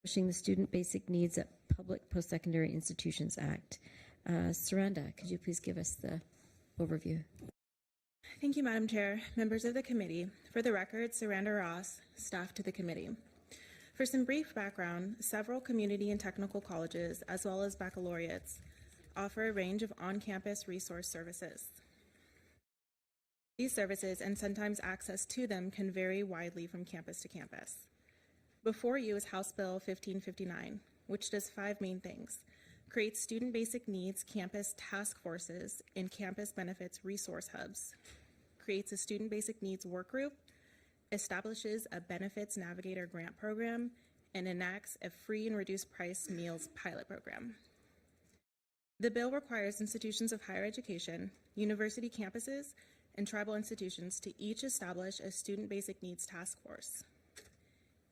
Establishing the Student Basic Needs at Public Postsecondary Institutions Act. Saranda, could you please give us the overview? Thank you, Madam Chair, members of the committee. For the record, Saranda Ross, staff to the committee. For some brief background, several community and technical colleges, as well as baccalaureates, offer a range of on-campus resource services. These services and sometimes access to them can vary widely from campus to campus. Before you is House Bill 1559, which does 5 main things: creates student basic needs campus task forces and campus benefits resource hubs, creates a student basic needs work group, establishes a benefits navigator grant program, and enacts a free and reduced price meals pilot program. The bill requires institutions of higher education, university campuses, and tribal institutions to each establish a student basic needs task force.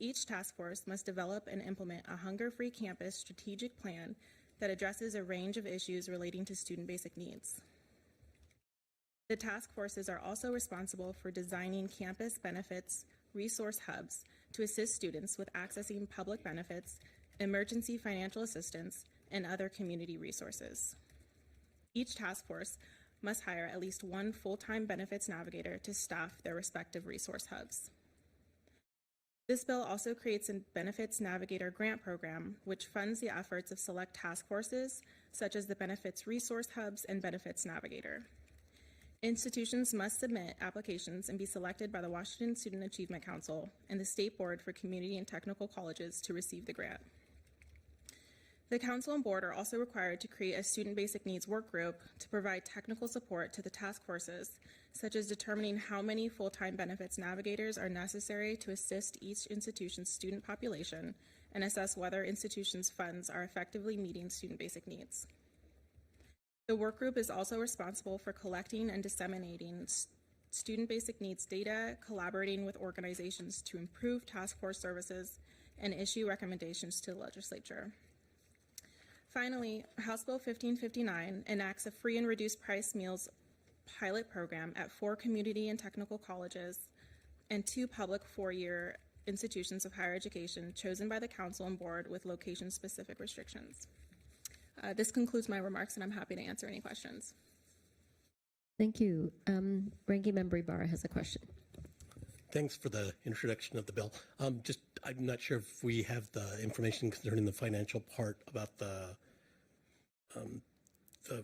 Each task force must develop and implement a hunger-free campus strategic plan that addresses a range of issues relating to student basic needs. The task forces are also responsible for designing campus benefits resource hubs to assist students with accessing public benefits, emergency financial assistance, and other community resources. Each task force must hire at least one full-time benefits navigator to staff their respective resource hubs. This bill also creates a benefits navigator grant program, which funds the efforts of select task forces, such as the benefits resource hubs and benefits navigator. Institutions must submit applications and be selected by the Washington Student Achievement Council and the State Board for Community and Technical Colleges to receive the grant. The Council and Board are also required to create a student basic needs work group to provide technical support to the task forces, such as determining how many full-time benefits navigators are necessary to assist each institution's student population and assess whether institutions' funds are effectively meeting student basic needs. The work group is also responsible for collecting and disseminating student basic needs data, collaborating with organizations to improve task force services, and issue recommendations to the legislature. Finally, House Bill 1559 enacts a free and reduced price meals pilot program at 4 community and technical colleges and 2 public 4-year institutions of higher education chosen by the Council and Board with location-specific restrictions. This concludes my remarks, and I'm happy to answer any questions. Thank you. Ranking Member Ibarra has a question. Thanks for the introduction of the bill. I'm not sure if we have the information concerning the financial part about the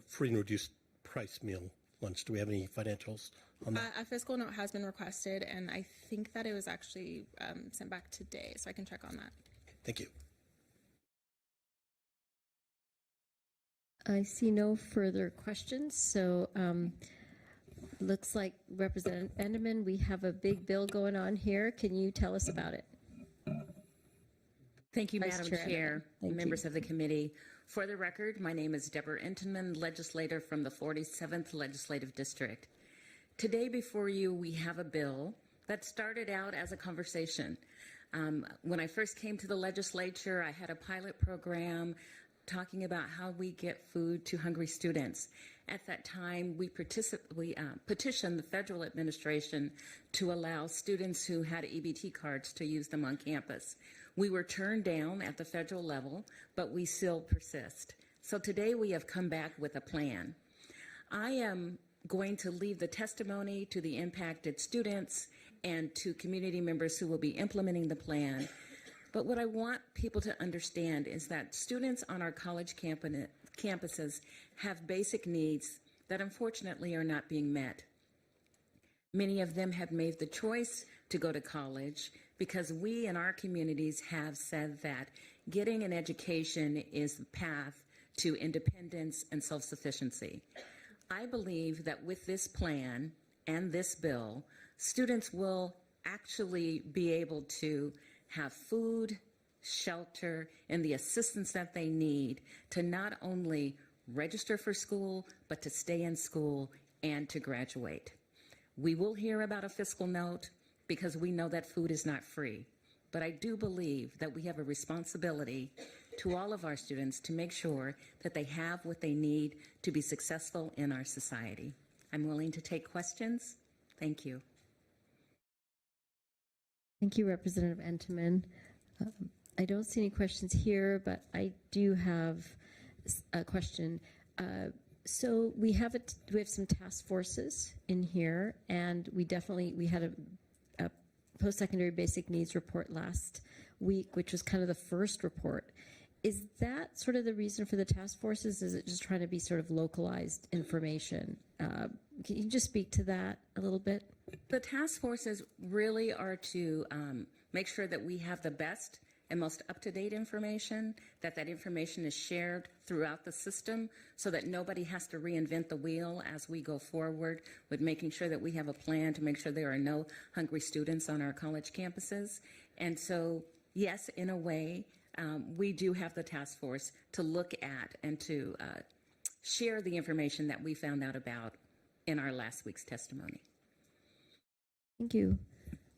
free and reduced price meal lunch. Do we have any financials on that? A fiscal note has been requested, and I think that it was actually sent back today, so I can check on that. Thank you. I see no further questions, so looks like Representative Entenman, we have a big bill going on here. Can you tell us about it? Thank you, Madam Chair, members you. of the committee. For the record, my name is Debra Entenman, legislator from the 47th Legislative District. Today before you, we have a bill that started out as a conversation. When I first came to the legislature, I had a pilot program talking about how we get food to hungry students. At that time, we petitioned the federal administration to allow students who had EBT cards to use them on campus. We were turned down at the federal level, but we still persist. So today we have come back with a plan. I am going to leave the testimony to the impacted students and to community members who will be implementing the plan. But what I want people to understand is that students on our college campuses have basic needs that unfortunately are not being met. Many of them have made the choice to go to college because we in our communities have said that getting an education is the path to independence and self-sufficiency. I believe that with this plan and this bill, students will actually be able to have food, shelter, and the assistance that they need to not only register for school, but to stay in school and to graduate. We will hear about a fiscal note because we know that food is not free. But I do believe that we have a responsibility to all of our students to make sure that they have what they need to be successful in our society. I'm willing to take questions. Thank you. Thank you, Representative Entenman. I don't see any questions here, but I do have a question. So we have some task forces in here, and we had a post-secondary basic needs report last week, which was kind of the first report. Is that sort of the reason for the task forces? Is it just trying to be sort of localized information? Can you just speak to that a little bit? The task forces really are to make sure that we have the best and most up-to-date information, that information is shared throughout the system so that nobody has to reinvent the wheel as we go forward with making sure that we have a plan to make sure there are no hungry students on our college campuses. And so, yes, in a way, we do have the task force to look at and to share the information that we found out about in our last week's testimony. Thank you.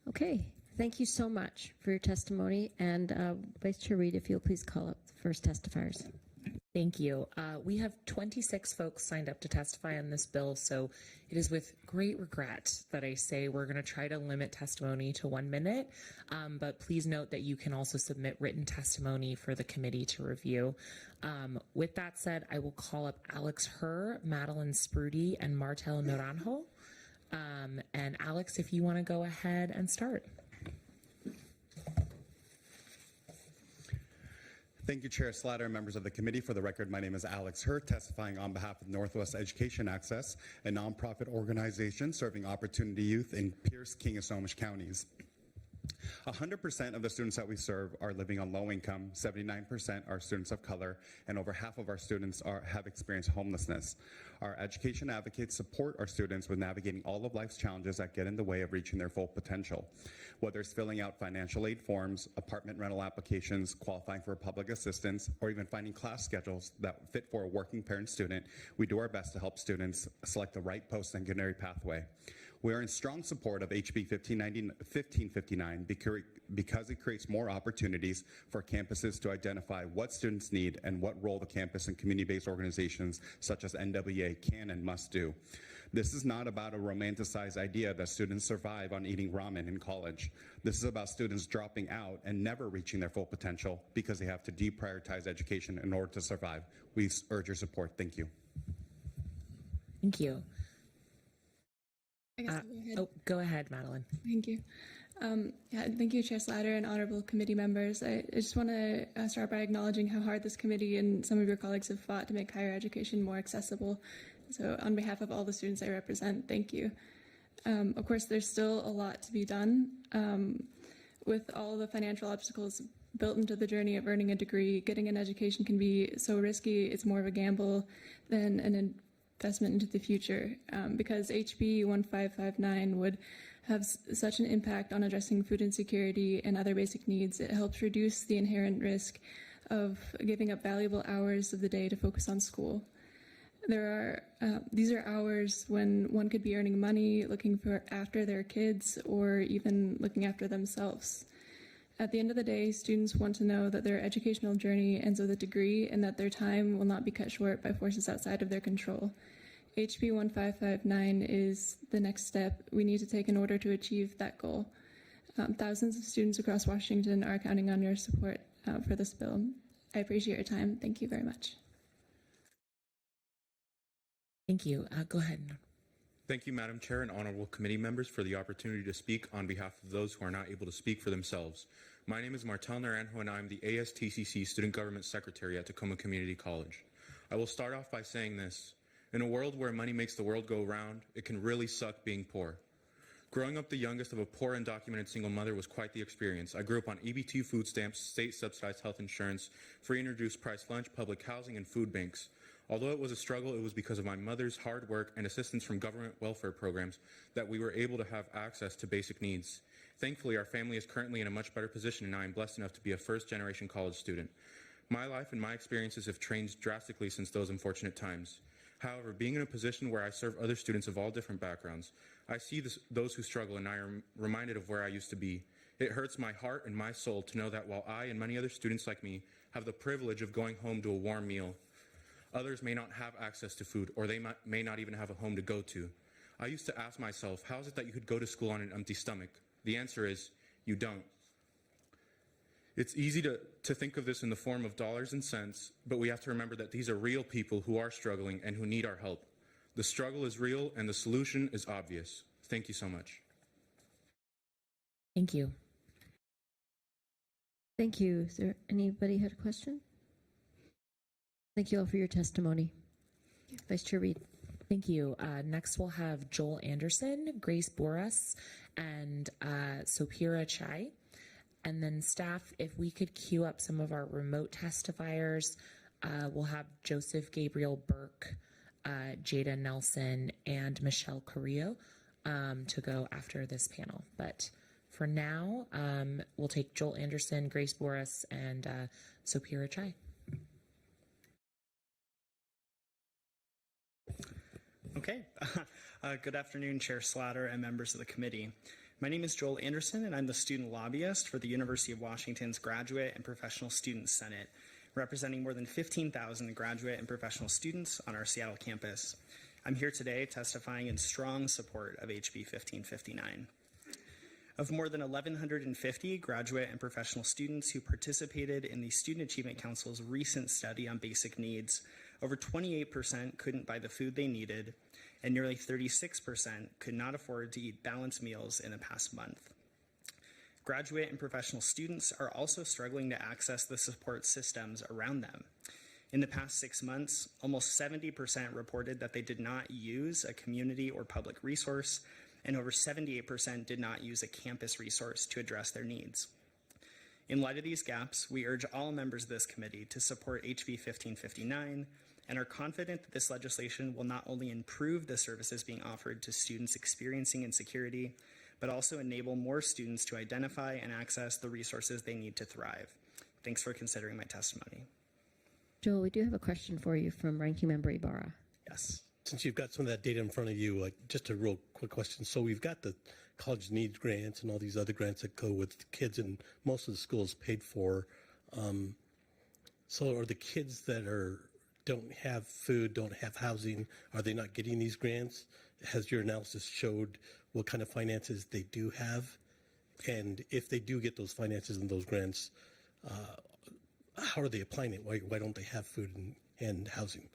Okay. Thank you so much for your testimony. And Vice Chair Reed, if you'll please call up the first testifiers. Thank you. We have 26 folks signed up to testify on this bill, so it is with great regret that I say we're going to try to limit testimony to 1 minute, but please note that you can also submit written testimony for the committee to review. With that said, I will call up Alex Herr, Madeline Sprudy, and Martel Naranjo. And Alex, if you want to go ahead and start. Thank you, Chair Slatter and members of the committee. For the record, my name is Alex Herr, testifying on behalf of Northwest Education Access, a nonprofit organization serving opportunity youth in Pierce, King, and Snohomish counties. 100% of the students that we serve are living on low income, 79% are students of color, and over half of our students have experienced homelessness. Our education advocates support our students with navigating all of life's challenges that get in the way of reaching their full potential. Whether it's filling out financial aid forms, apartment rental applications, qualifying for public assistance, or even finding class schedules that fit for a working parent student, we do our best to help students select the right post-secondary pathway. We are in strong support of HB 1559 because it creates more opportunities for campuses to identify what students need and what role the campus and community-based organizations such as NWA can and must do. This is not about a romanticized idea that students survive on eating ramen in college. This is about students dropping out and never reaching their full potential because they have to deprioritize education in order to survive. We urge your support. Thank you. Thank you. I guess I'll go ahead. Go ahead, Madeline. Thank you. Thank you, Chair Slatter and honorable committee members. I just want to start by acknowledging how hard this committee and some of your colleagues have fought to make higher education more accessible. So on behalf of all the students I represent, thank you. Of course, there's still a lot to be done. With all the financial obstacles built into the journey of earning a degree, getting an education can be so risky. It's more of a gamble than an investment into the future, because HB 1559 would have such an impact on addressing food insecurity and other basic needs. It helps reduce the inherent risk of giving up valuable hours of the day to focus on school. These are hours when one could be earning money, looking after their kids, or even looking after themselves. At the end of the day, students want to know that their educational journey ends with a degree and that their time will not be cut short by forces outside of their control. HB 1559 is the next step we need to take in order to achieve that goal. Thousands of students across Washington are counting on your support for this bill. I appreciate your time. Thank you very much. Thank you. Go ahead. Thank you, Madam Chair and honorable committee members, for the opportunity to speak on behalf of those who are not able to speak for themselves. My name is Martel Naranjo, and I am the ASTCC Student Government Secretary at Tacoma Community College. I will start off by saying this. In a world where money makes the world go round, it can really suck being poor. Growing up the youngest of a poor undocumented single mother was quite the experience. I grew up on EBT food stamps, state-subsidized health insurance, free and reduced price lunch, public housing, and food banks. Although it was a struggle, it was because of my mother's hard work and assistance from government welfare programs that we were able to have access to basic needs. Thankfully, our family is currently in a much better position, and I am blessed enough to be a first-generation college student. My life and my experiences have changed drastically since those unfortunate times. However, being in a position where I serve other students of all different backgrounds, I see those who struggle, and I am reminded of where I used to be. It hurts my heart and my soul to know that while I and many other students like me have the privilege of going home to a warm meal, others may not have access to food, or they may not even have a home to go to. I used to ask myself, how is it that you could go to school on an empty stomach? The answer is, you don't. It's easy to think of this in the form of dollars and cents, but we have to remember that these are real people who are struggling and who need our help. The struggle is real and the solution is obvious. Thank you so much. Thank you. Thank you. Is there anybody had a question? Thank you all for your testimony. Vice Chair Reed. Thank you. Next, we'll have Joel Anderson, Grace Boras, and Sopira Chai. And then staff, if we could queue up some of our remote testifiers, we'll have Joseph Gabriel Burke, Jada Nelson, and Michelle Carrillo to go after this panel. But for now, we'll take Joel Anderson, Grace Boras, and Sopira Chai. Okay. Good afternoon, Chair Slatter and members of the committee. My name is Joel Anderson, and I'm the student lobbyist for the University of Washington's Graduate and Professional Student Senate, representing more than 15,000 graduate and professional students on our Seattle campus. I'm here today testifying in strong support of HB 1559. Of more than 1,150 graduate and professional students who participated in the Student Achievement Council's recent study on basic needs, over 28% couldn't buy the food they needed, and nearly 36% could not afford to eat balanced meals in the past month. Graduate and professional students are also struggling to access the support systems around them. In the past 6 months, almost 70% reported that they did not use a community or public resource, and over 78% did not use a campus resource to address their needs. In light of these gaps, we urge all members of this committee to support HB 1559 and are confident that this legislation will not only improve the services being offered to students experiencing insecurity, but also enable more students to identify and access the resources they need to thrive. Thanks for considering my testimony. Joel, we do have a question for you from Ranking Member Ibarra. Yes. Since you've got some of that data in front of you, just a real quick question. So we've got the college needs grants and all these other grants that go with kids, and most of the schools paid for. So are the kids that don't have food, don't have housing, are they not getting these grants? Has your analysis showed what kind of finances they do have? And if they do get those finances and those grants, how are they applying it? Why don't they have food and housing?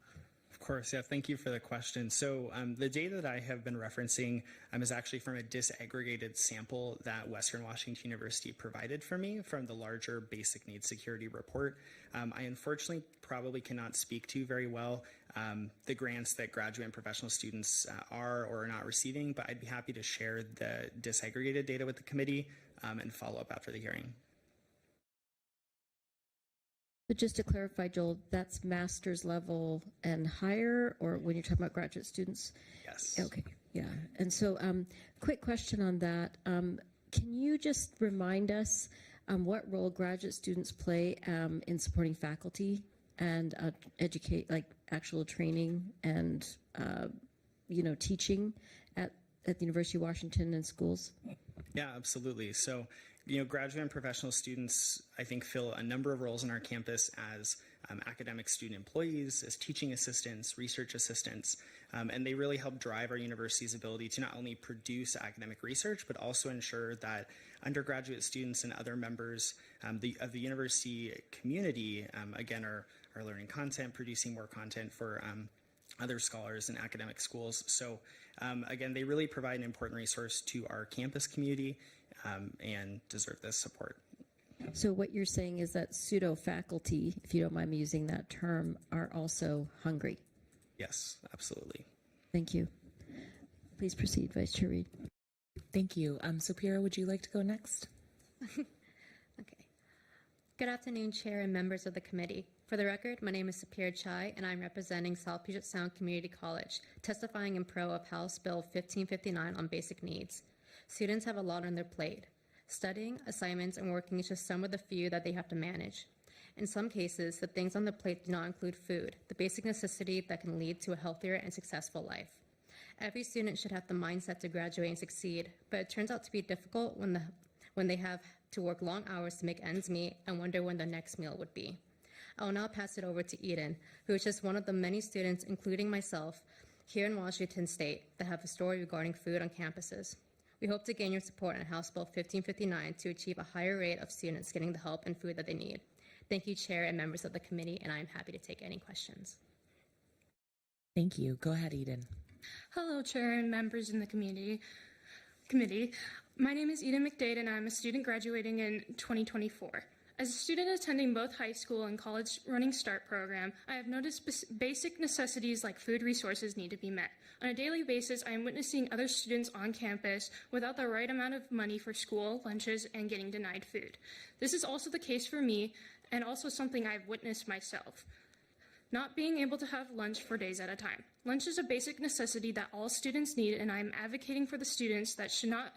Of course, yeah, thank you for the question. So the data that I have been referencing is actually from a disaggregated sample that Western Washington University provided for me from the larger Basic Needs Security Report. I unfortunately probably cannot speak to very well the grants that graduate and professional students are or are not receiving, but I'd be happy to share the disaggregated data with the committee and follow up after the hearing. But just to clarify, Joel, that's master's level and higher, or when you're talking about graduate students? Yes. Okay, yeah. And so, quick question on that. Can you just remind us what role graduate students play in supporting faculty and educate, like actual training and, teaching at the University of Washington and schools? Yeah, absolutely. So, graduate and professional students, I think, fill a number of roles on our campus as academic student employees, as teaching assistants, research assistants, and they really help drive our university's ability to not only produce academic research, but also ensure that undergraduate students and other members of the university community, again, are learning content, producing more content for other scholars and academic schools. So, again, they really provide an important resource to our campus community and deserve this support. So what you're saying is that pseudo-faculty, if you don't mind me using that term, are also hungry? Yes, absolutely. Thank you. Please proceed, Vice Chair Reed. Thank you. Sopira, would you like to go next? Okay. Good afternoon, Chair and members of the committee. For the record, my name is Sopira Chai, and I'm representing South Puget Sound Community College, testifying in pro of House Bill 1559 on basic needs. Students have a lot on their plate. Studying, assignments, and working is just some of the few that they have to manage. In some cases, the things on the plate do not include food, the basic necessity that can lead to a healthier and successful life. Every student should have the mindset to graduate and succeed, but it turns out to be difficult when they have to work long hours to make ends meet and wonder when the next meal would be. I will now pass it over to Eden, who is just one of the many students, including myself, here in Washington State that have a story regarding food on campuses. We hope to gain your support on House Bill 1559 to achieve a higher rate of students getting the help and food that they need. Thank you, Chair and members of the committee, and I'm happy to take any questions. Thank you. Go ahead, Eden. Hello, Chair and members in the committee. My name is Eden McDade, and I'm a student graduating in 2024. As a student attending both high school and college Running Start program, I have noticed basic necessities like food resources need to be met. On a daily basis, I am witnessing other students on campus without the right amount of money for school, lunches, and getting denied food. This is also the case for me, and also something I've witnessed myself. Not being able to have lunch for days at a time. Lunch is a basic necessity that all students need, and I'm advocating for the students that should not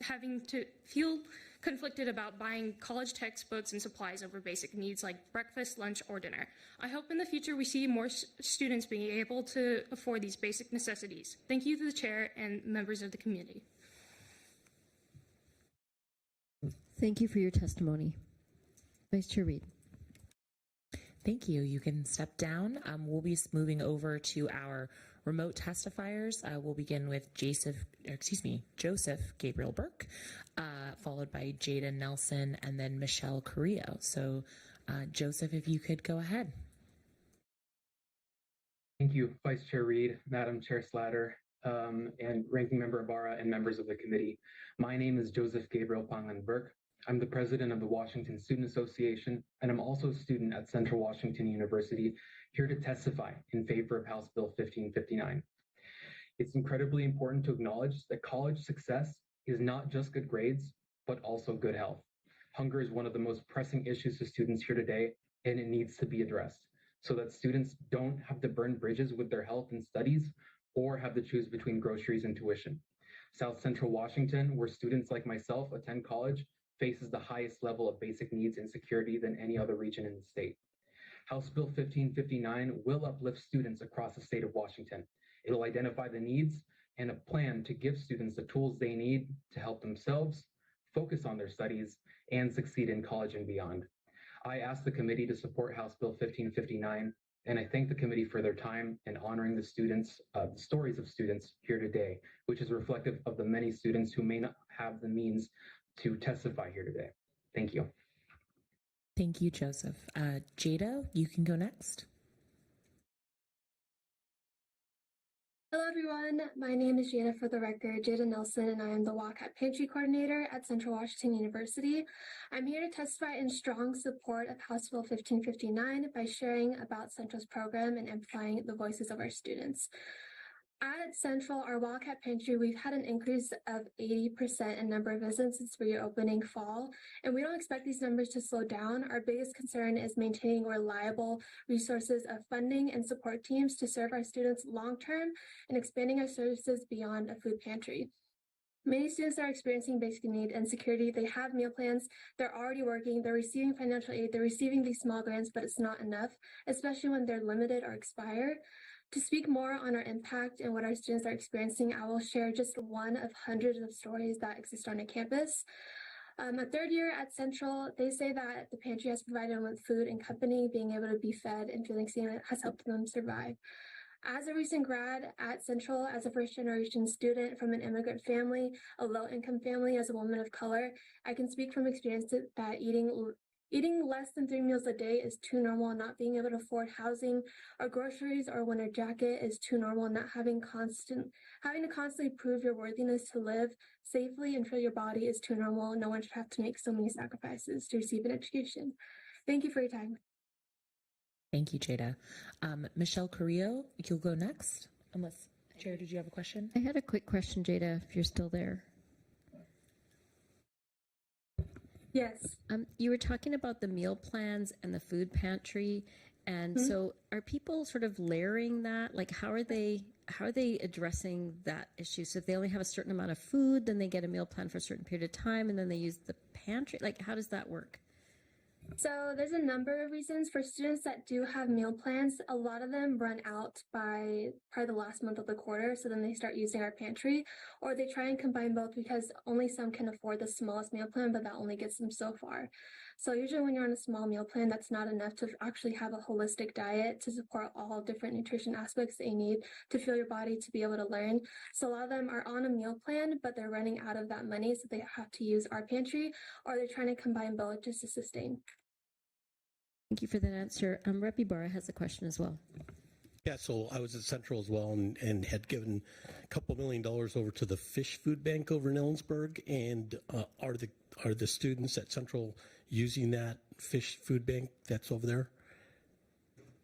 having to feel conflicted about buying college textbooks and supplies over basic needs like breakfast, lunch, or dinner. I hope in the future we see more students being able to afford these basic necessities. Thank you to the Chair and members of the community. Thank you for your testimony. Vice Chair Reed. Thank you. You can step down. We'll be moving over to our remote testifiers. We'll begin with Joseph Gabriel Burke, followed by Jada Nelson, and then Michelle Carrillo. So, Joseph, if you could go ahead. Thank you, Vice Chair Reed, Madam Chair Slatter, and Ranking Member Ibarra, and members of the committee. My name is Joseph Gabriel Panglan Burke. I'm the president of the Washington Student Association, and I'm also a student at Central Washington University, here to testify in favor of House Bill 1559. It's incredibly important to acknowledge that college success is not just good grades, but also good health. Hunger is one of the most pressing issues to students here today, and it needs to be addressed so that students don't have to burn bridges with their health and studies or have to choose between groceries and tuition. South Central Washington, where students like myself attend college, faces the highest level of basic needs and security than any other region in the state. House Bill 1559 will uplift students across the state of Washington. It will identify the needs and a plan to give students the tools they need to help themselves, focus on their studies, and succeed in college and beyond. I ask the committee to support House Bill 1559, and I thank the committee for their time in honoring the students, the stories of students here today, which is reflective of the many students who may not have the means to testify here today. Thank you. Thank you, Joseph. Jada, you can go next. Hello, everyone. My name is Jada, for the record, Jada Nelson, and I am the Wildcat Pantry Coordinator at Central Washington University. I'm here to testify in strong support of House Bill 1559 by sharing about Central's program and amplifying the voices of our students. At Central, our Wildcat Pantry, we've had an increase of 80% in number of visits since reopening fall, and we don't expect these numbers to slow down. Our biggest concern is maintaining reliable resources of funding and support teams to serve our students long-term and expanding our services beyond a food pantry. Many students are experiencing basic need and security. They have meal plans, they're already working, they're receiving financial aid, they're receiving these small grants, but it's not enough, especially when they're limited or expire. To speak more on our impact and what our students are experiencing, I will share just one of hundreds of stories that exist on a campus. A third year at Central, they say that the pantry has provided them with food and company. Being able to be fed and feeling seen has helped them survive. As a recent grad at Central, as a first-generation student from an immigrant family, a low-income family, as a woman of color, I can speak from experience that eating less than 3 meals a day is too normal. Not being able to afford housing or groceries or winter jacket is too normal. Not having to constantly prove your worthiness to live safely and fill your body is too normal. No one should have to make so many sacrifices to receive an education. Thank you for your time. Thank you, Jada. Michelle Carrillo, you'll go next. Unless, Chair, did you have a question? I had a quick question, Jada, if you're still there. Yes. You were talking about the meal plans and the food pantry, and so are people sort of layering that? Like, how are they addressing that issue? So if they only have a certain amount of food, then they get a meal plan for a certain period of time, and then they use the pantry. Like, how does that work? So there's a number of reasons for students that do have meal plans. A lot of them run out by probably the last month of the quarter, so then they start using our pantry, or they try and combine both because only some can afford the smallest meal plan, but that only gets them so far. So usually when you're on a small meal plan, that's not enough to actually have a holistic diet to support all different nutrition aspects that you need to fuel your body to be able to learn. So a lot of them are on a meal plan, but they're running out of that money, so they have to use our pantry, or they're trying to combine both just to sustain. Thank you for that answer. Rep. Ibarra has a question as well. Yeah, so I was at Central as well and had given a couple $1 million over to the fish food bank over in Ellensburg. And are the students at Central using that fish food bank that's over there?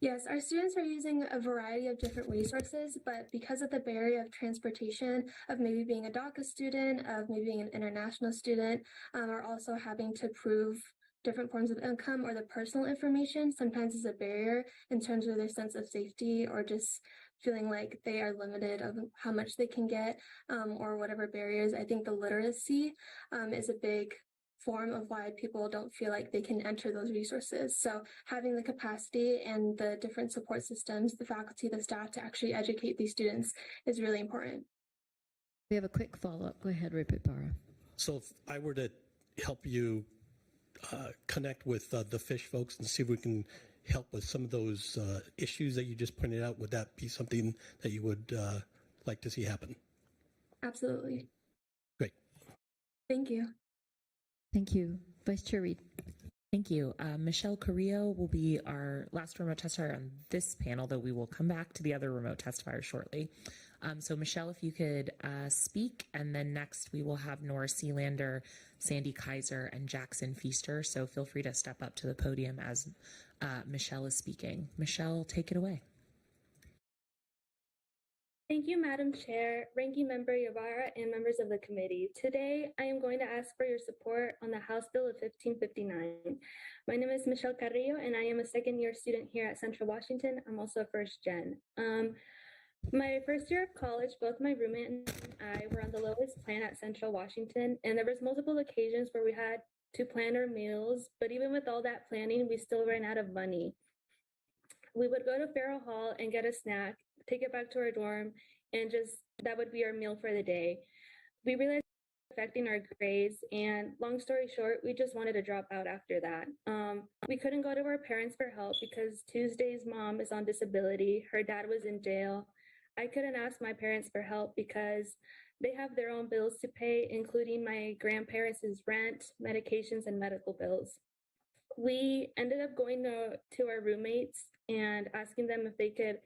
Yes, our students are using a variety of different resources, but because of the barrier of transportation, of maybe being a DACA student, of maybe being an international student, are also having to prove different forms of income, or the personal information sometimes is a barrier in terms of their sense of safety, or just feeling like they are limited of how much they can get, or whatever barriers. I think the literacy is a big form of why people don't feel like they can enter those resources. So having the capacity and the different support systems, the faculty, the staff to actually educate these students is really important. We have a quick follow-up. Go ahead, Rep. Ibarra. So if I were to help you connect with the fish folks and see if we can help with some of those issues that you just pointed out, would that be something that you would like to see happen? Absolutely. Great. Thank you. Thank you. Vice Chair Reed. Thank you. Michelle Carrillo will be our last remote testifier on this panel, though we will come back to the other remote testifiers shortly. So Michelle, if you could speak, and then next we will have Nora Sealander, Sandy Kaiser, and Jackson Feaster. So feel free to step up to the podium as Michelle is speaking. Michelle, take it away. Thank you, Madam Chair, Ranking Member Ibarra, and members of the committee. Today, I am going to ask for your support on the House Bill of 1559. My name is Michelle Carrillo, and I am a second-year student here at Central Washington. I'm also a first-gen. My first year of college, both my roommate and I were on the lowest plan at Central Washington, and there was multiple occasions where we had to plan our meals, but even with all that planning, we still ran out of money. We would go to Farrell Hall and get a snack, take it back to our dorm, and just that would be our meal for the day. We realized it was affecting our grades, and long story short, we just wanted to drop out after that. We couldn't go to our parents for help because Tuesday's mom is on disability. Her dad was in jail. I couldn't ask my parents for help because they have their own bills to pay, including my grandparents' rent, medications, and medical bills. We ended up going to our roommates and asking them if they could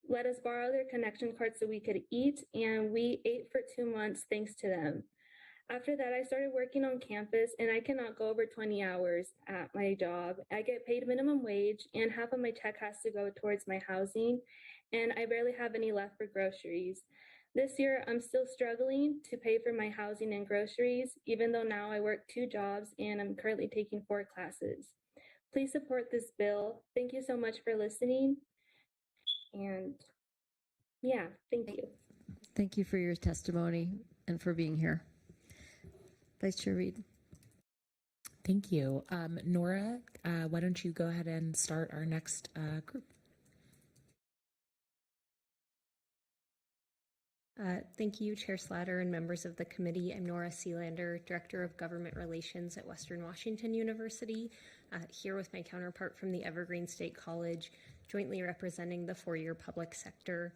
let us borrow their connection cards so we could eat, and we ate for 2 months thanks to them. After that, I started working on campus, and I cannot go over 20 hours at my job. I get paid minimum wage, and half of my check has to go towards my housing, and I barely have any left for groceries. This year, I'm still struggling to pay for my housing and groceries, even though now I work 2 jobs and I'm currently taking 4 classes. Please support this bill. Thank you so much for listening. And yeah, thank you. Thank you for your testimony and for being here. Vice Chair Reed. Thank you. Nora, why don't you go ahead and start our next group? Thank you, Chair Slatter and members of the committee. I'm Nora Sealander, Director of Government Relations at Western Washington University, here with my counterpart from the Evergreen State College, jointly representing the 4-year public sector.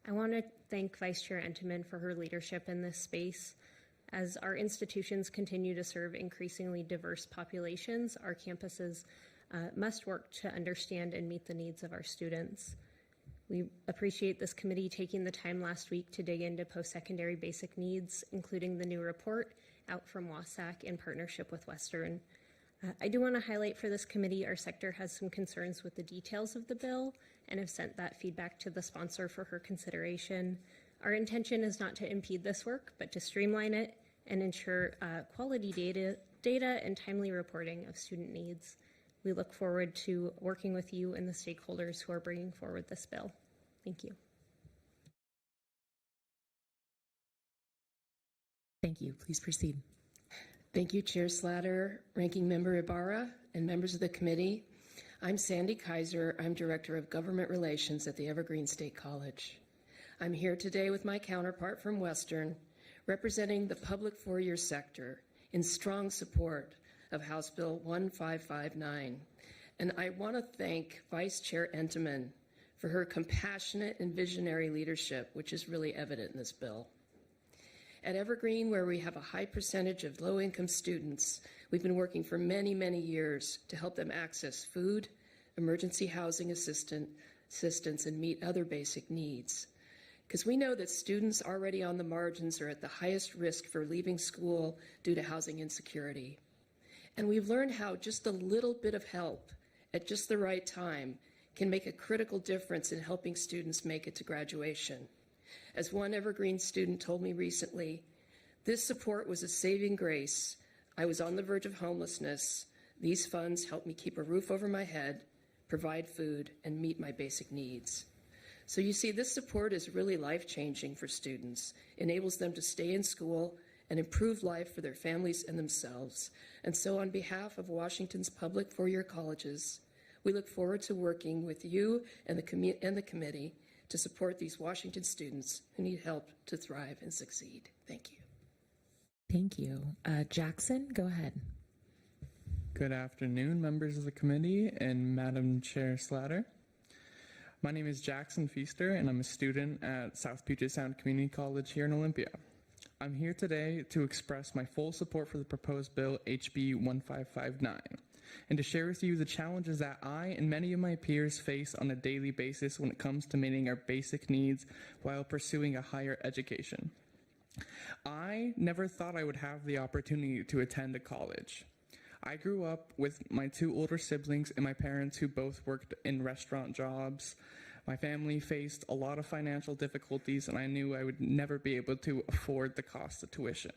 I want to thank Vice Chair Entenman for her leadership in this space. As our institutions continue to serve increasingly diverse populations, our campuses must work to understand and meet the needs of our students. We appreciate this committee taking the time last week to dig into post-secondary basic needs, including the new report out from WASAC in partnership with Western. I do want to highlight for this committee, our sector has some concerns with the details of the bill and have sent that feedback to the sponsor for her consideration. Our intention is not to impede this work, but to streamline it and ensure quality data and timely reporting of student needs. We look forward to working with you and the stakeholders who are bringing forward this bill. Thank you. Thank you. Please proceed. Thank you, Chair Slatter, Ranking Member Ibarra, and members of the committee. I'm Sandy Kaiser. I'm Director of Government Relations at the Evergreen State College. I'm here today with my counterpart from Western, representing the public 4-year sector in strong support of House Bill 1559. And I want to thank Vice Chair Entenman for her compassionate and visionary leadership, which is really evident in this bill. At Evergreen, where we have a high percentage of low-income students, we've been working for many, many years to help them access food, emergency housing assistance, and meet other basic needs. Because we know that students already on the margins are at the highest risk for leaving school due to housing insecurity. And we've learned how just a little bit of help at just the right time can make a critical difference in helping students make it to graduation. As one Evergreen student told me recently, this support was a saving grace. I was on the verge of homelessness. These funds helped me keep a roof over my head, provide food, and meet my basic needs. So you see, this support is really life-changing for students, enables them to stay in school and improve life for their families and themselves. And so on behalf of Washington's public four-year colleges, we look forward to working with you and the committee to support these Washington students who need help to thrive and succeed. Thank you. Thank you. Jackson, go ahead. Good afternoon, members of the committee and Madam Chair Slatter. My name is Jackson Feaster, and I'm a student at South Puget Sound Community College here in Olympia. I'm here today to express my full support for the proposed bill HB 1559 and to share with you the challenges that I and many of my peers face on a daily basis when it comes to meeting our basic needs while pursuing a higher education. I never thought I would have the opportunity to attend a college. I grew up with my two older siblings and my parents who both worked in restaurant jobs. My family faced a lot of financial difficulties, and I knew I would never be able to afford the cost of tuition.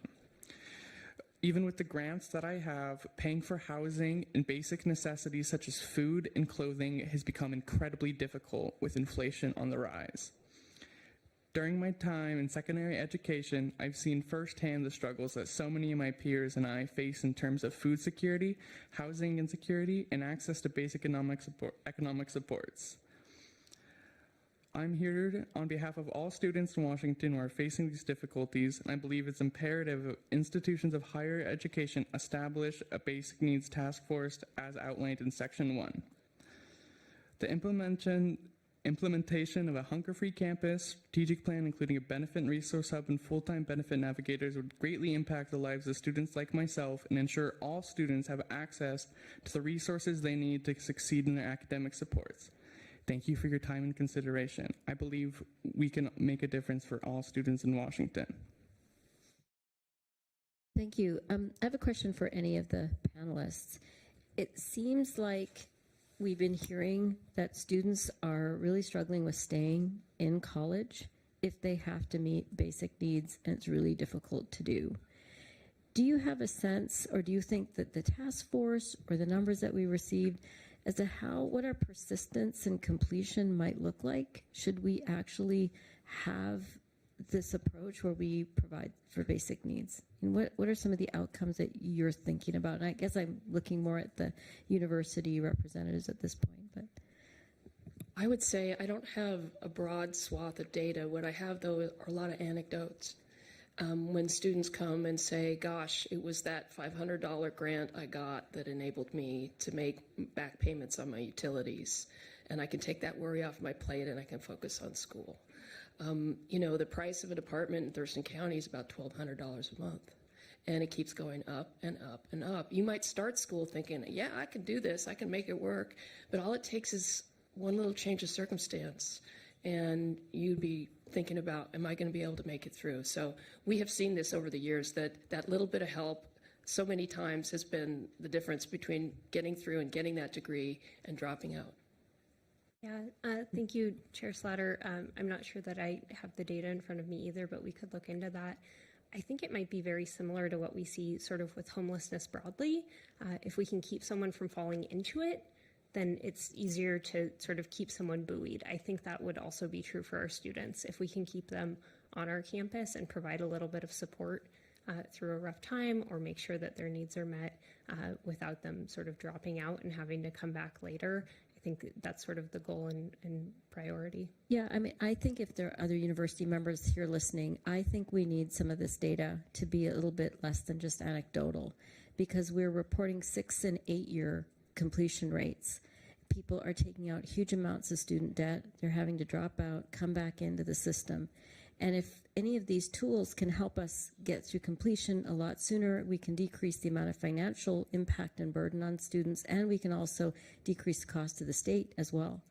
Even with the grants that I have, paying for housing and basic necessities such as food and clothing has become incredibly difficult with inflation on the rise. During my time in secondary education, I've seen firsthand the struggles that so many of my peers and I face in terms of food security, housing insecurity, and access to basic economic supports. I'm here on behalf of all students in Washington who are facing these difficulties, and I believe it's imperative that institutions of higher education establish a basic needs task force as outlined in Section 1. The implementation of a hunger-free campus strategic plan, including a benefit and resource hub and full-time benefit navigators, would greatly impact the lives of students like myself and ensure all students have access to the resources they need to succeed in their academic supports. Thank you for your time and consideration. I believe we can make a difference for all students in Washington. Thank you. I have a question for any of the panelists. It seems like we've been hearing that students are really struggling with staying in college if they have to meet basic needs, and it's really difficult to do. Do you have a sense, or do you think that the task force or the numbers that we received as to what our persistence and completion might look like? Should we actually have this approach where we provide for basic needs? And what are some of the outcomes that you're thinking about? And I guess I'm looking more at the university representatives at this point. But I would say I don't have a broad swath of data. What I have, though, are a lot of anecdotes. When students come and say, gosh, it was that $500 grant I got that enabled me to make back payments on my utilities, and I can take that worry off my plate and I can focus on school. You know, the price of an apartment in Thurston County is about $1,200 a month, and it keeps going up and up and up. You might start school thinking, yeah, I can do this, I can make it work, but all it takes is one little change of circumstance, and you'd be thinking about, am I going to be able to make it through? So we have seen this over the years, that little bit of help so many times has been the difference between getting through and getting that degree and dropping out. Yeah, thank you, Chair Slatter. I'm not sure that I have the data in front of me either, but we could look into that. I think it might be very similar to what we see sort of with homelessness broadly. If we can keep someone from falling into it, then it's easier to sort of keep someone buoyed. I think that would also be true for our students. If we can keep them on our campus and provide a little bit of support through a rough time, or make sure that their needs are met without them sort of dropping out and having to come back later, I think that's sort of the goal and priority. Yeah, I mean, I think if there are other university members here listening, I think we need some of this data to be a little bit less than just anecdotal, because we're reporting 6 and 8 year completion rates. People are taking out huge amounts of student debt. They're having to drop out, come back into the system. And if any of these tools can help us get through completion a lot sooner, we can decrease the amount of financial impact and burden on students, and we can also decrease the cost to the state as well.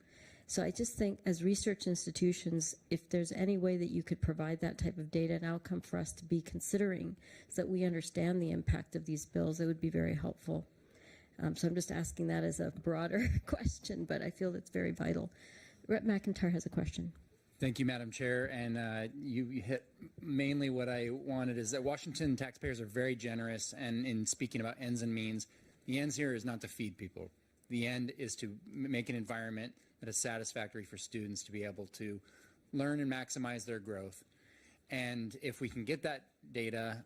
So I just think as research institutions, if there's any way that you could provide that type of data and outcome for us to be considering so that we understand the impact of these bills, it would be very helpful. So I'm just asking that as a broader question, but I feel it's very vital. Rep. McIntyre has a question. Thank you, Madam Chair. And you hit mainly what I wanted is that Washington taxpayers are very generous. And in speaking about ends and means, the ends here is not to feed people. The end is to make an environment that is satisfactory for students to be able to learn and maximize their growth. And if we can get that data,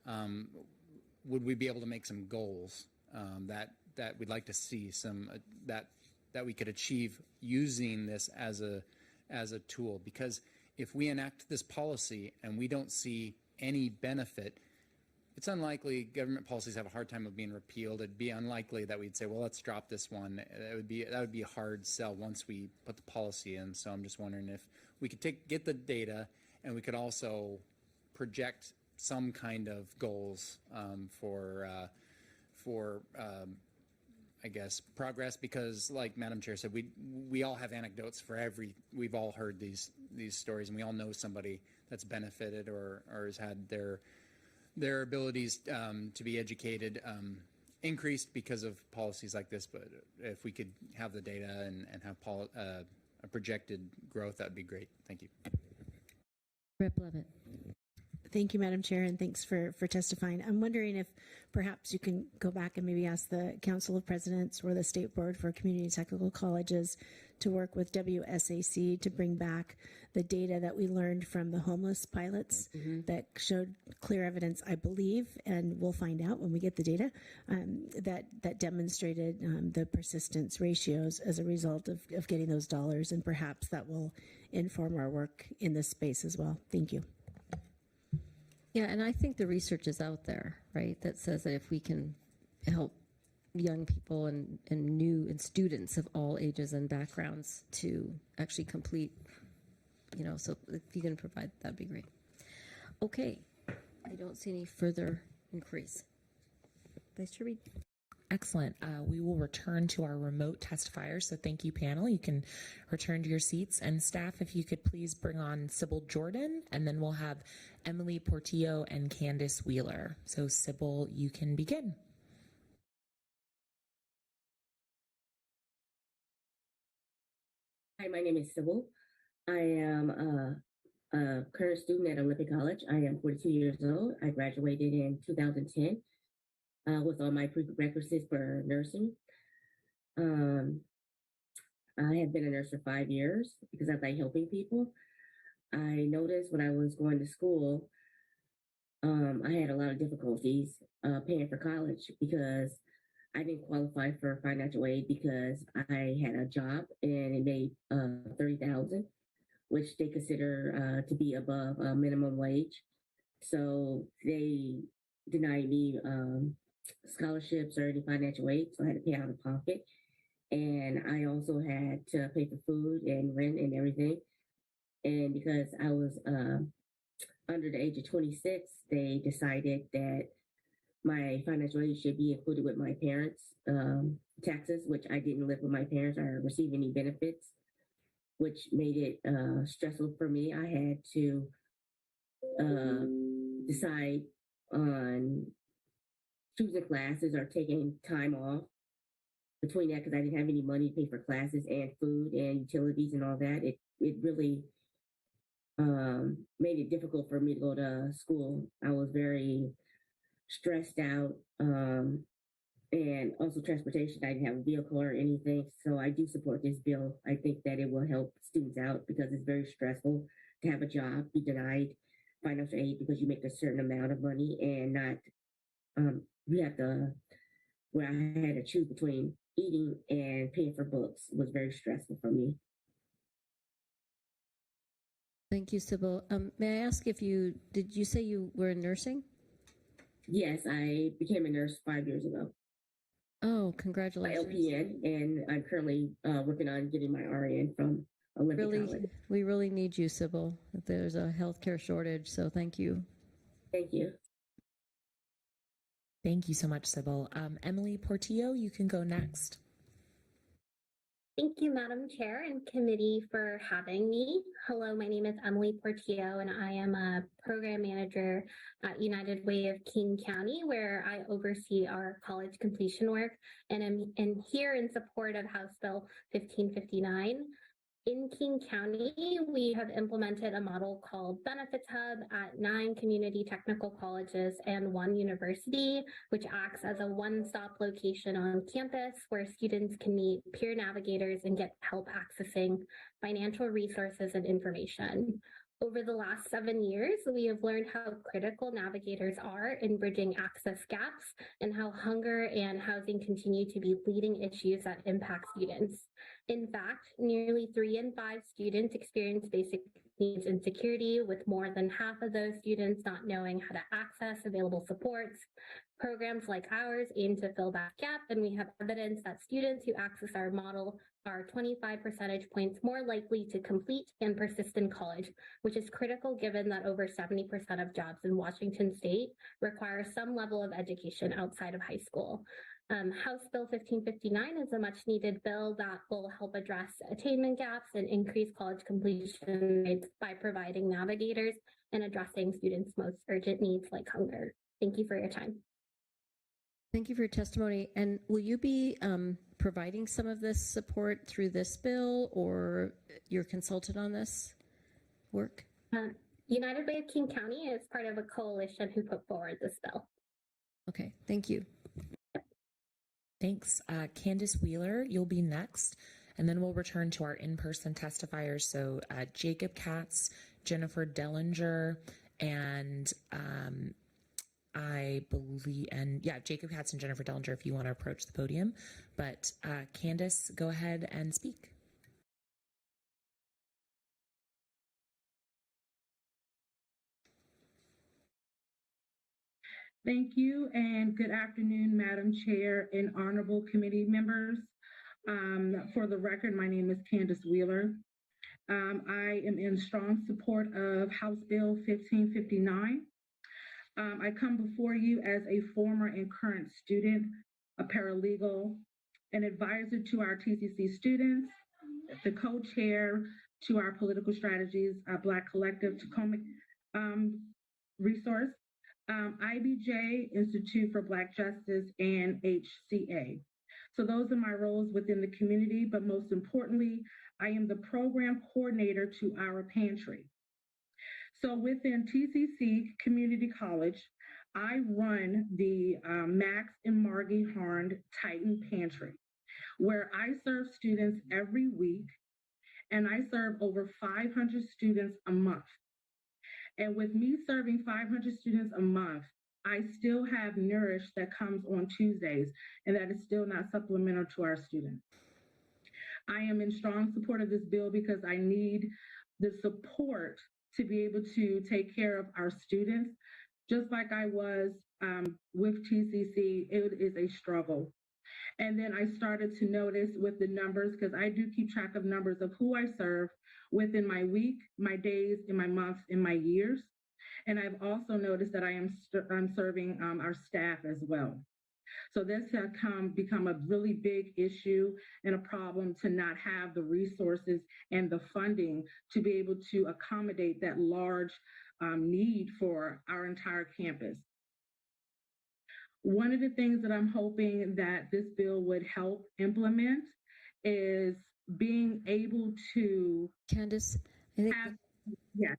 would we be able to make some goals that we'd like to see, some that we could achieve using this as a tool? Because if we enact this policy and we don't see any benefit, it's unlikely. Government policies have a hard time of being repealed. It'd be unlikely that we'd say, well, let's drop this one. That would be a hard sell once we put the policy in. So I'm just wondering if we could get the data and we could also project some kind of goals for I guess progress, because like Madam Chair said, we all have anecdotes for we've all heard these stories, and we all know somebody that's benefited or has had their abilities to be educated increased because of policies like this. But if we could have the data and have a projected growth, that'd be great. Thank you. Rep. Levitt. Thank you, Madam Chair, and thanks for testifying. I'm wondering if perhaps you can go back and maybe ask the Council of Presidents or the State Board for Community Technical Colleges to work with WSAC to bring back the data that we learned from the homeless pilots that showed clear evidence, I believe, and we'll find out when we get the data, that demonstrated the persistence ratios as a result of getting those dollars, and perhaps that will inform our work in this space as well. Thank you. Yeah, and I think the research is out there, right, that says that if we can help young people and students of all ages and backgrounds to actually complete, so if you can provide, that'd be great. Okay, I don't see any further inquiries. Vice Chair Reed. Excellent. We will return to our remote testifiers. So thank you, panel. You can return to your seats. And staff, if you could please bring on Sybil Jordan, and then we'll have Emily Portillo and Candace Wheeler. So Sybil, you can begin. Hi, my name is Sybil. I am a current student at Olympic College. I am 42 years old. I graduated in 2010. With all my prerequisites for nursing. I have been a nurse for 5 years because I like helping people. I noticed when I was going to school, I had a lot of difficulties paying for college because I didn't qualify for financial aid because I had a job and it made $30,000, which they consider to be above minimum wage. So they denied me scholarships or any financial aid, so I had to pay out of pocket. And I also had to pay for food and rent and everything. And because I was under the age of 26, they decided that my financial aid should be included with my parents' taxes, which I didn't live with my parents or receive any benefits, which made it stressful for me. I had to decide on choosing classes or taking time off between that because I didn't have any money to pay for classes and food and utilities and all that. It really made it difficult for me to go to school. I was very stressed out, and also transportation. I didn't have a vehicle or anything, so I do support this bill. I think that it will help students out because it's very stressful to have a job, be denied financial aid because you make a certain amount of money and not you have to, where I had to choose between eating and paying for books was very stressful for me. Thank you, Sybil. May I ask did you say you were in nursing? Yes, I became a nurse 5 years ago. Oh, My congratulations. LPN, and I'm currently working on getting my RN from Olympic College. We really need you, Sybil. There's a healthcare shortage, so thank you. Thank you. Thank you so much, Sybil. Emily Portillo, you can go next. Thank you, Madam Chair and committee, for having me. Hello, my name is Emily Portillo, and I am a program manager at United Way of King County, where I oversee our college completion work, and I'm here in support of House Bill 1559. In King County, we have implemented a model called Benefits Hub at 9 community technical colleges and 1 university, which acts as a one-stop location on campus where students can meet peer navigators and get help accessing financial resources and information. Over the last 7 years, we have learned how critical navigators are in bridging access gaps and how hunger and housing continue to be leading issues that impact students. In fact, nearly 3 in 5 students experience basic needs insecurity, with more than half of those students not knowing how to access available supports. Programs like ours aim to fill that gap, and we have evidence that students who access our model are 25 percentage points more likely to complete and persist in college, which is critical given that over 70% of jobs in Washington state require some level of education outside of high school. House Bill 1559 is a much needed bill that will help address attainment gaps and increase college completion rates by providing navigators and addressing students' most urgent needs like hunger. Thank you for your time. Thank you for your testimony. And will you be providing some of this support through this bill, or your consultant on this work? United Way of King County is part of a coalition who put forward this bill. Okay, thank you. Thanks. Candace Wheeler, you'll be next. And then we'll return to our in-person testifiers. So Jacob Katz, Jennifer Dellinger, and Jacob Katz and Jennifer Dellinger, if you want to approach the podium. But Candace, go ahead and speak. Thank you, and good afternoon, Madam Chair and honorable committee members. For the record, my name is Candace Wheeler. I am in strong support of House Bill 1559. I come before you as a former and current student, a paralegal, an advisor to our TCC students, the co-chair to our political strategies, Black Collective Tacoma resource, IBJ, Institute for Black Justice, and HCA. So those are my roles within the community, but most importantly, I am the program coordinator to our pantry. So within TCC Community College, I run the Max and Margie Harned Titan Pantry, where I serve students every week, and I serve over 500 students a month. And with me serving 500 students a month, I still have Nourish that comes on Tuesdays, and that is still not supplemental to our students. I am in strong support of this bill because I need the support to be able to take care of our students. Just like I was with TCC, it is a struggle. And then I started to notice with the numbers, because I do keep track of numbers of who I serve within my week, my days, in my months, in my years. And I've also noticed that I'm serving our staff as well. So this has become a really big issue and a problem to not have the resources and the funding to be able to accommodate that large need for our entire campus. One of the things that I'm hoping that this bill would help implement is being able to— Candace, I think yes.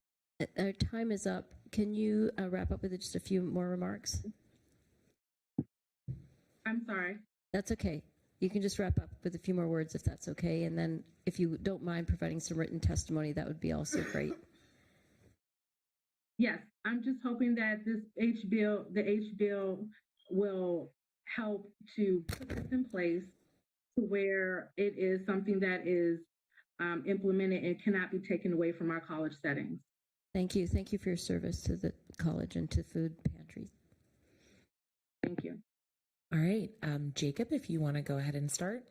Our time is up. Can you wrap up with just a few more remarks? I'm sorry. That's okay. You can just wrap up with a few more words if that's okay. And then if you don't mind providing some written testimony, that would be also great. Yes, I'm just hoping that the H bill will help to put this in place to where it is something that is implemented and cannot be taken away from our college settings. Thank you. Thank you for your service to the college and to food pantries. Thank you. All right, Jacob, if you want to go ahead and start.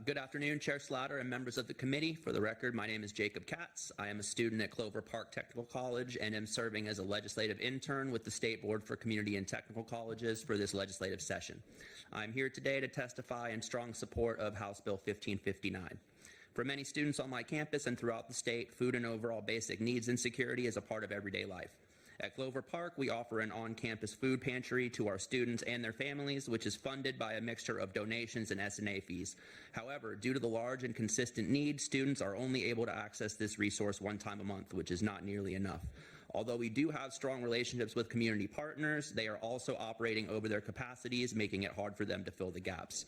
Good afternoon, Chair Slatter and members of the committee. For the record, my name is Jacob Katz. I am a student at Clover Park Technical College and am serving as a legislative intern with the State Board for Community and Technical Colleges for this legislative session. I'm here today to testify in strong support of House Bill 1559. For many students on my campus and throughout the state, food and overall basic needs and security is a part of everyday life. At Clover Park, we offer an on-campus food pantry to our students and their families, which is funded by a mixture of donations and S&A fees. However, due to the large and consistent need, students are only able to access this resource one time a month, which is not nearly enough. Although we do have strong relationships with community partners, they are also operating over their capacities, making it hard for them to fill the gaps.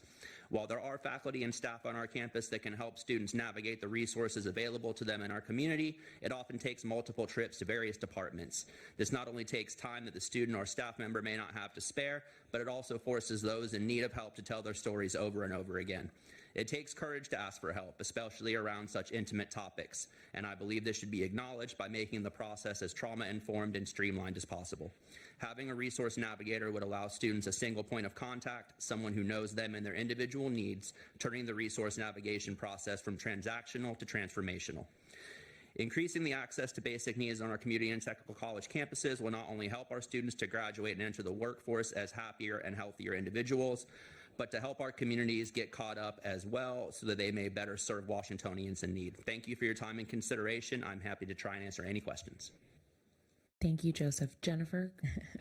While there are faculty and staff on our campus that can help students navigate the resources available to them in our community, it often takes multiple trips to various departments. This not only takes time that the student or staff member may not have to spare, but it also forces those in need of help to tell their stories over and over again. It takes courage to ask for help, especially around such intimate topics, and I believe this should be acknowledged by making the process as trauma-informed and streamlined as possible. Having a resource navigator would allow students a single point of contact, someone who knows them and their individual needs, turning the resource navigation process from transactional to transformational. Increasing the access to basic needs on our community and technical college campuses will not only help our students to graduate and enter the workforce as happier and healthier individuals, but to help our communities get caught up as well so that they may better serve Washingtonians in need. Thank you for your time and consideration. I'm happy to try and answer any questions. Thank you, Joseph. Jennifer?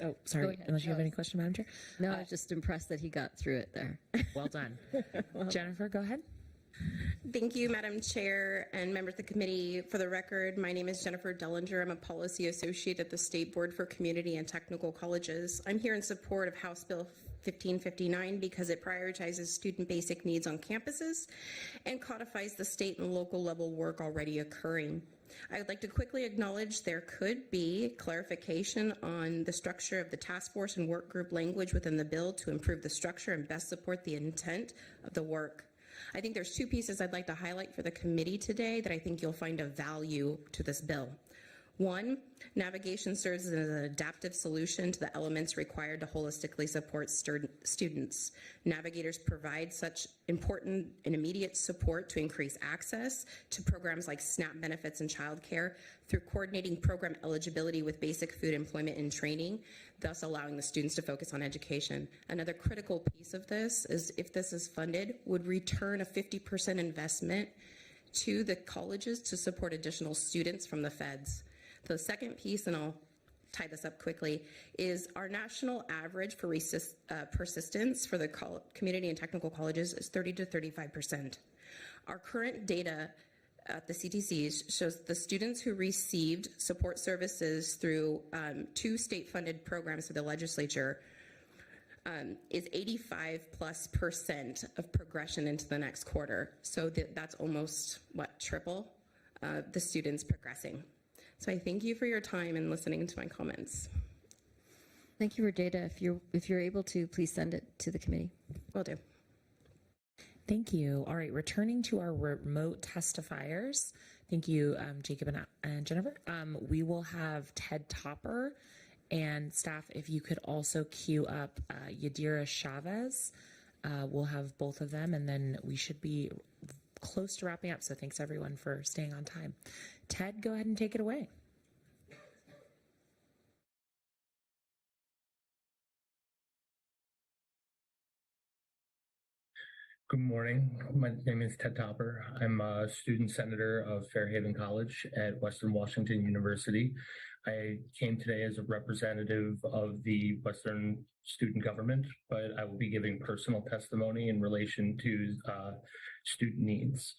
Oh, sorry, unless you have any question, Madam Chair? No, I was just impressed that he got through it there. Well done. Jennifer, go ahead. Thank you, Madam Chair and members of the committee. For the record, my name is Jennifer Dellinger. I'm a policy associate at the State Board for Community and Technical Colleges. I'm here in support of House Bill 1559 because it prioritizes student basic needs on campuses and codifies the state and local level work already occurring. I would like to quickly acknowledge there could be clarification on the structure of the task force and work group language within the bill to improve the structure and best support the intent of the work. I think there's two pieces I'd like to highlight for the committee today that I think you'll find of value to this bill. One, navigation serves as an adaptive solution to the elements required to holistically support students. Navigators provide such important and immediate support to increase access to programs like SNAP benefits and childcare through coordinating program eligibility with basic food employment and training, thus allowing the students to focus on education. Another critical piece of this is, if this is funded, would return a 50% investment to the colleges to support additional students from the feds. The second piece, and I'll tie this up quickly, is our national average for persistence for the community and technical colleges is 30 to 35%. Our current data at the CTCs shows the students who received support services through 2 state-funded programs for the legislature is 85+% of progression into the next quarter. So that's almost, triple the students progressing. So I thank you for your time and listening to my comments. Thank you for data. If you're able to, please send it to the committee. Will do. Thank you. All right, returning to our remote testifiers. Thank you, Jacob and Jennifer. We will have Ted Topper and staff, if you could also queue up Yadira Chavez. We'll have both of them, and then we should be close to wrapping up. So thanks everyone for staying on time. Ted, go ahead and take it away. Good morning. My name is Ted Topper. I'm a student senator of Fairhaven College at Western Washington University. I came today as a representative of the Western student government, but I will be giving personal testimony in relation to student needs.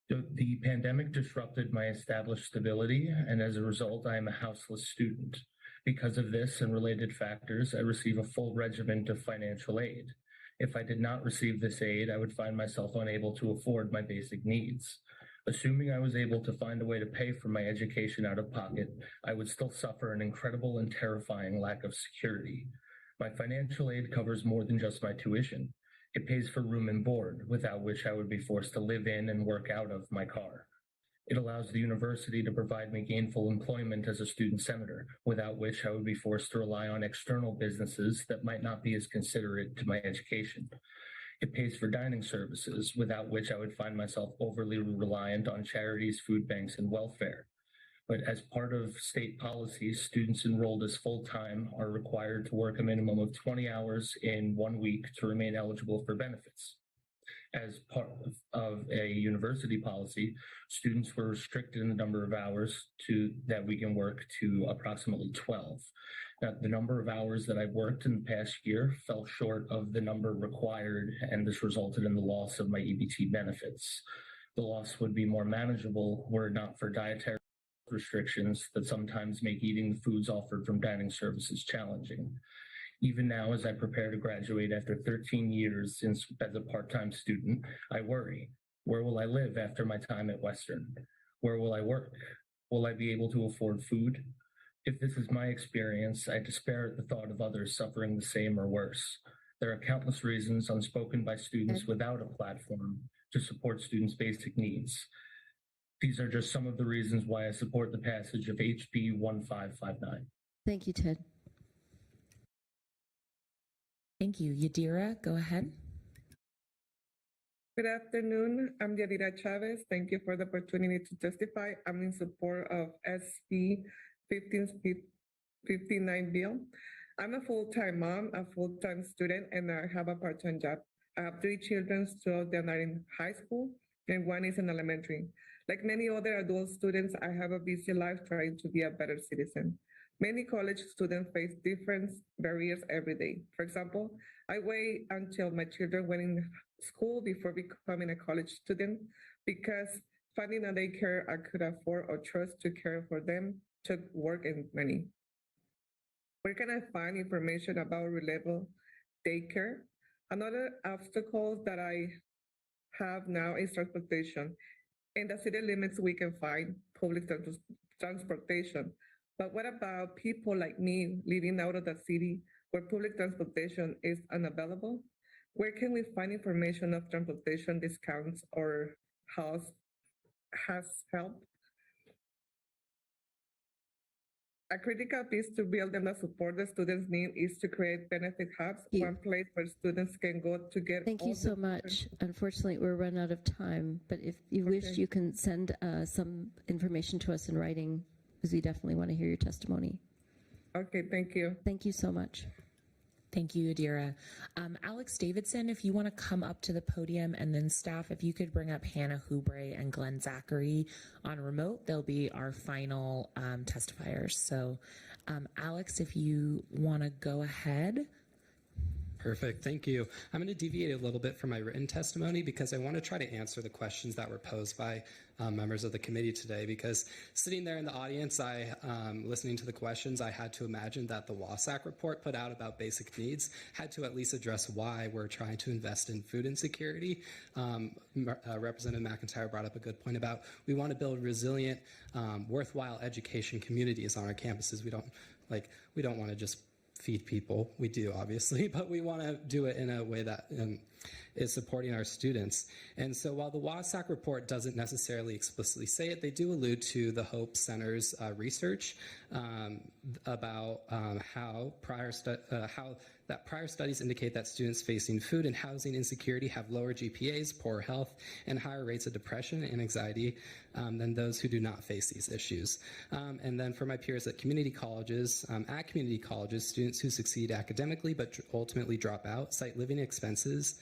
The pandemic disrupted my established stability, and as a result, I am a houseless student. Because of this and related factors, I receive a full regimen of financial aid. If I did not receive this aid, I would find myself unable to afford my basic needs. Assuming I was able to find a way to pay for my education out of pocket, I would still suffer an incredible and terrifying lack of security. My financial aid covers more than just my tuition. It pays for room and board, without which I would be forced to live in and work out of my car. It allows the university to provide me gainful employment as a student senator, without which I would be forced to rely on external businesses that might not be as considerate to my education. It pays for dining services, without which I would find myself overly reliant on charities, food banks, and welfare. But as part of state policy, students enrolled as full-time are required to work a minimum of 20 hours in 1 week to remain eligible for benefits. As part of a university policy, students were restricted in the number of hours that we can work to approximately 12. Now, the number of hours that I've worked in the past year fell short of the number required, and this resulted in the loss of my EBT benefits. The loss would be more manageable were it not for dietary restrictions that sometimes make eating the foods offered from dining services challenging. Even now, as I prepare to graduate after 13 years as a part-time student, I worry. Where will I live after my time at Western? Where will I work? Will I be able to afford food? If this is my experience, I despair at the thought of others suffering the same or worse. There are countless reasons unspoken by students without a platform to support students' basic needs. These are just some of the reasons why I support the passage of HB 1559. Thank you, Ted. Thank you. Yadira, go ahead. Good afternoon. I'm Yadira Chavez. Thank you for the opportunity to testify. I'm in support of SB 1559 bill. I'm a full-time mom, a full-time student, and I have a part-time job. I have 3 children, 2 of them are in high school, and 1 is in elementary. Like many other adult students, I have a busy life trying to be a better citizen. Many college students face different barriers every day. For example, I wait until my children went in school before becoming a college student because finding a daycare I could afford or trust to care for them took work and money. Where can I find information about reliable daycare? Another obstacle that I have now is transportation. In the city limits, we can find public transportation. But what about people like me living out of the city where public transportation is unavailable? Where can we find information of transportation discounts or has help? A critical piece to build and support the students' need is to create benefit hubs, one place where students can go to get. Thank you so much. Unfortunately, we're run out of time, but if you wish, you can send some information to us in writing, because we definitely want to hear your testimony. Okay, thank you. Thank you so much. Thank you, Yadira. Alex Davidson, if you want to come up to the podium, and then staff, if you could bring up Hannah Hubre and Glenn Zachary on remote, they'll be our final testifiers. So Alex, if you want to go ahead. Perfect, thank you. I'm going to deviate a little bit from my written testimony because I want to try to answer the questions that were posed by members of the committee today, because sitting there in the audience, listening to the questions, I had to imagine that the WASAC report put out about basic needs had to at least address why we're trying to invest in food insecurity. Representative McIntyre brought up a good point about we want to build resilient, worthwhile education communities on our campuses. We don't want to just feed people. We do, obviously, but we want to do it in a way that is supporting our students. And so while the WASAC report doesn't necessarily explicitly say it, they do allude to the Hope Center's research about how prior studies indicate that students facing food and housing insecurity have lower GPAs, poor health, and higher rates of depression and anxiety than those who do not face these issues. And then for my peers at community colleges, students who succeed academically but ultimately drop out cite living expenses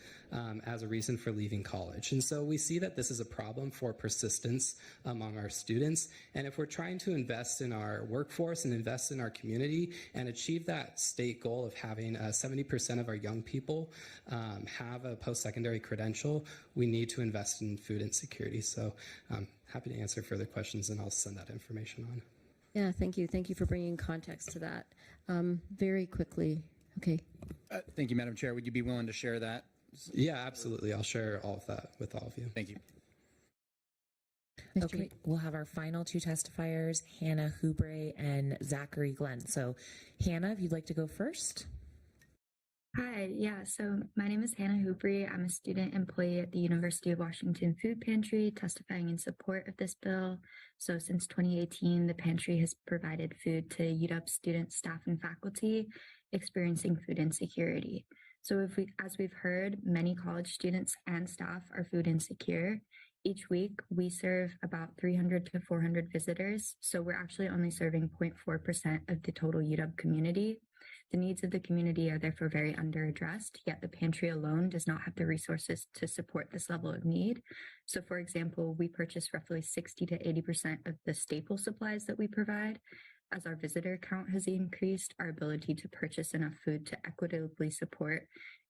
as a reason for leaving college. And so we see that this is a problem for persistence among our students. And if we're trying to invest in our workforce and invest in our community and achieve that state goal of having 70% of our young people have a post-secondary credential, we need to invest in food insecurity. So I'm happy to answer further questions, and I'll send that information on. Yeah, thank you. Thank you for bringing context to that. Very quickly, okay. Thank you, Madam Chair. Would you be willing to share that? Yeah, absolutely. I'll share all of that with all of you. Thank you. Okay, we'll have our final 2 testifiers, Hannah Hubre and Zachary Glenn. So Hannah, if you'd like to go first. Hi, yeah, so my name is Hannah Hoopry. I'm a student employee at the University of Washington Food Pantry, testifying in support of this bill. So since 2018, the pantry has provided food to UW students, staff, and faculty experiencing food insecurity. So as we've heard, many college students and staff are food insecure. Each week, we serve about 300 to 400 visitors. So we're actually only serving 0.4% of the total UW community. The needs of the community are therefore very underaddressed, yet the pantry alone does not have the resources to support this level of need. So for example, we purchase roughly 60 to 80% of the staple supplies that we provide. As our visitor count has increased, our ability to purchase enough food to equitably support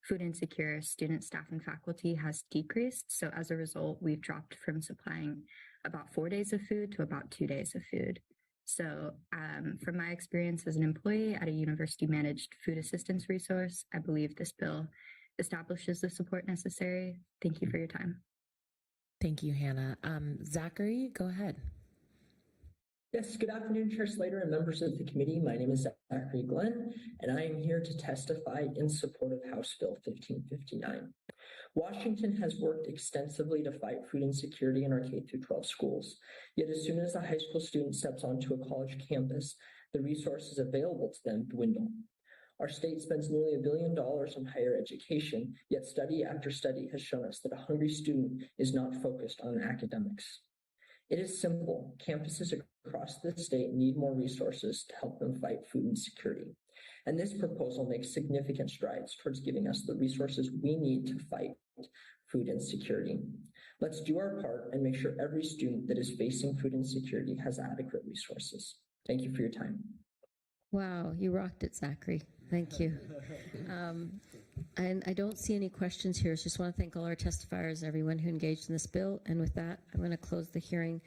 food insecure students, staff, and faculty has decreased. So as a result, we've dropped from supplying about 4 days of food to about 2 days of food. So from my experience as an employee at a university-managed food assistance resource, I believe this bill establishes the support necessary. Thank you for your time. Thank you, Hannah. Zachary, go ahead. Yes, good afternoon, Chair Slater and members of the committee. My name is Zachary Glenn, and I am here to testify in support of House Bill 1559. Washington has worked extensively to fight food insecurity in our K-12 schools. Yet as soon as a high school student steps onto a college campus, the resources available to them dwindle. Our state spends nearly $1 billion on higher education, yet study after study has shown us that a hungry student is not focused on academics. It is simple. Campuses across the state need more resources to help them fight food insecurity. And this proposal makes significant strides towards giving us the resources we need to fight food insecurity. Let's do our part and make sure every student that is facing food insecurity has adequate resources. Thank you for your time. Wow, you rocked it, Zachary. Thank you. And I don't see any questions here. I just want to thank all our testifiers and everyone who engaged in this bill. And with that, I'm going to close the hearing.